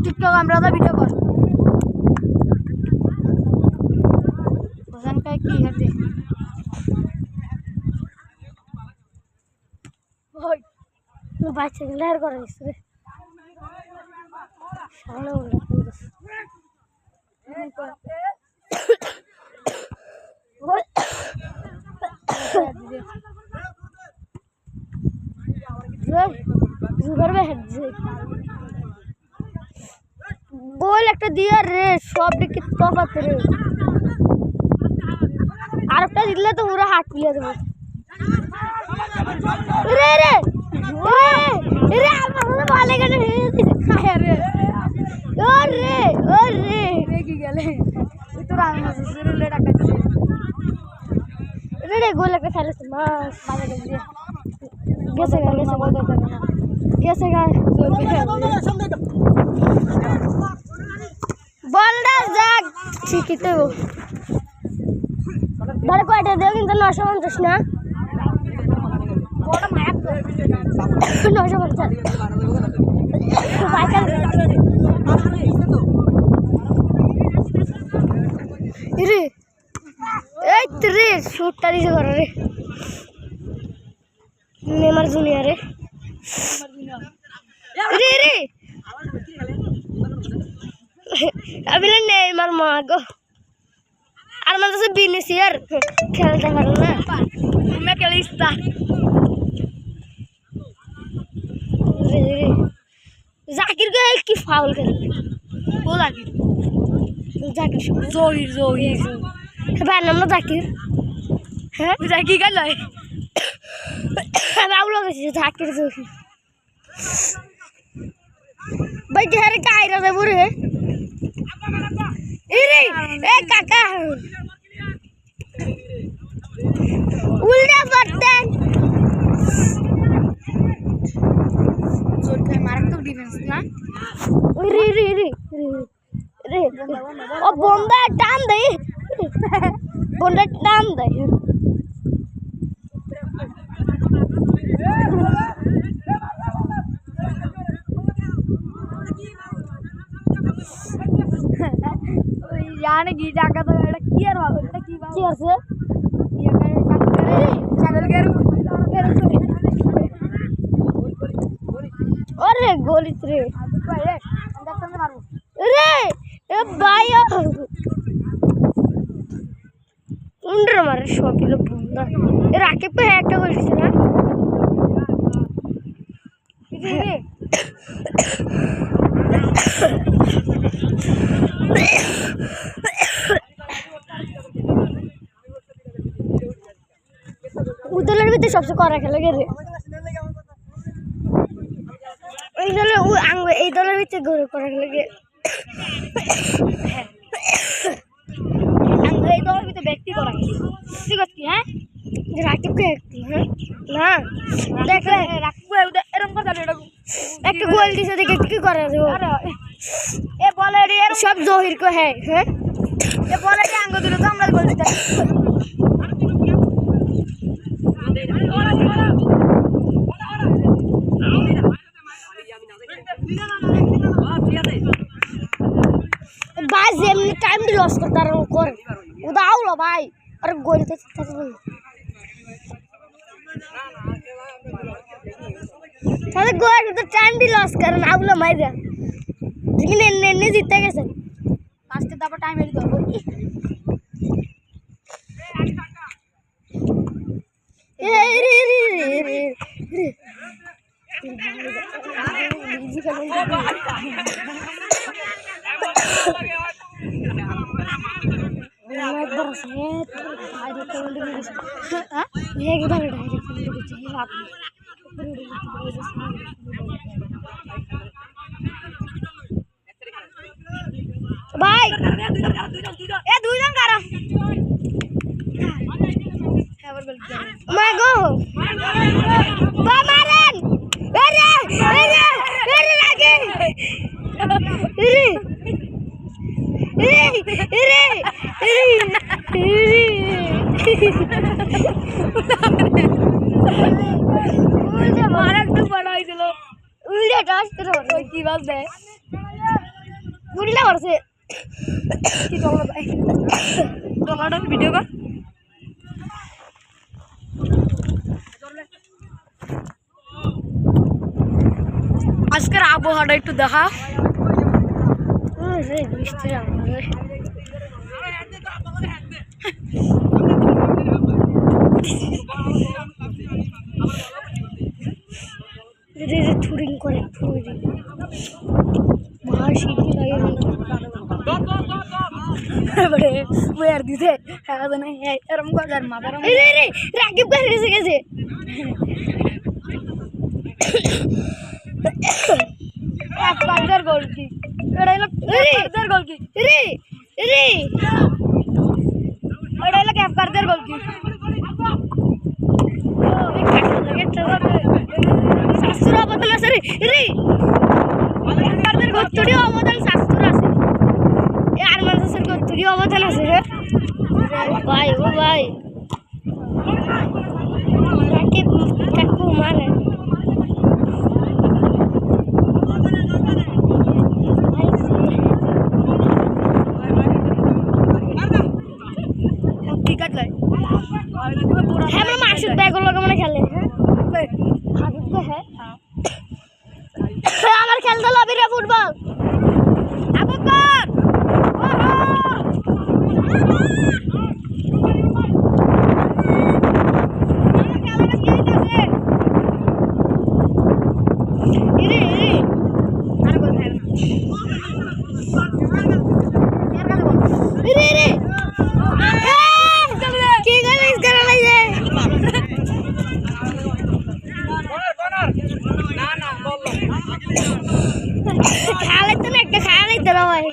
TikTok আমরা তো video কর ওখানকার কি হাতে ওই বাচ্চা গেলে আর করে রে সামনে ওরা গোল একটা দিয়া রে সব দিকে তফাত রে আর একটা দিলে তো পুরো হাত তুলে দেবো রে রে রে আমার ভালো গেলে রে রে কি গেলে তো রান্না রে টাকা রে রে গোল একটা খেলেছে মাস ভালো গেছে গেছে বলটা যাক ঠিকই তো ধরে কয়টা দেও কিন্তু 950 না 950 রে এই রে শুটটা দিছে করে রে নেমার জুনিয়র রে রে রে আমি নেমার মা গো আর মানে তো বিনিসিয়ার খেলতে পারো না তুমি খেলিস্তা রে রে জাকির কে কি ফাউল করে ও জাকির জহির ভাই নাম না জাকির হ্যাঁ জাকির গেল বাউল গেছে জাকির জহির ভাই ঘরে কাইরা দে বুড়ে ইরে এ কাকা উল্টা পারতেন জোর করে মার তো ডিফেন্স না রে রে রে রে ও বন্ধা টান দে বন্ধা টান দে याने की जाकर तो এটা কি আর হবে এটা কি কি আছে ये करे ছাগল গরু আরে গোলি রে রে अंदर से मारो রে এ ভাই উন্ডর মারে শপিলো বন্ধা এ রাকিব पे একটা বলছিস না রে उधर भी तो सबसे करा खेले गे इधर वो आंग इधर भी तो गोल करा खेले गे आंग इधर भी तो व्यक्ति करा ठीक है राकिब के हैं ना देख ले राकिब उधर एरम कर दे एक गोल दिसे देख की करे वो ए बॉल रे सब जोहिर को है हैं ये बॉल रे आंग दिलो तो हमरा गोल दिता भाई जेमनी टाइम भी लॉस करता रहो कर उदाओ लो भाई और गोल तो साले गोल तो टाइम भी लॉस करना अब लो मार दे लेकिन ने जीते कैसे लास्ट दफा टाइम मेरी दो ए रे रे इजी कर भाई ए दुइजन करा मागो बा मारन अरे अरे अरे लागे अरे मारा तो बड़ा ही चलो उल्टे टास्क करो की बात है। উল্টা করছে কি করলো ভাই ডলারটা ভিডিও কর আজকের আবহাওয়াটা একটু দেখা বৃষ্টি থুরিং করে দিছে এরম করার মাথা রাকিব কার কাছে গেছে একবার গোল কি এটা হলো একবার গোল কি রে রে এটা হলো একবার গোল কি শাস্ত্র অবদান আছে রে একবার গত্তুরি অবদান শাস্ত্র আছে এ আর মানুষের গত্তুরি অবদান আছে ভাই ও ভাই রাকিব কাকু মারে হ্যাঁ মাসুদ ভাই গুলো কেমন খেলে আমার খেলতে লবি রে ফুটবল খালাইতে না একটা খালাইতে না ভাই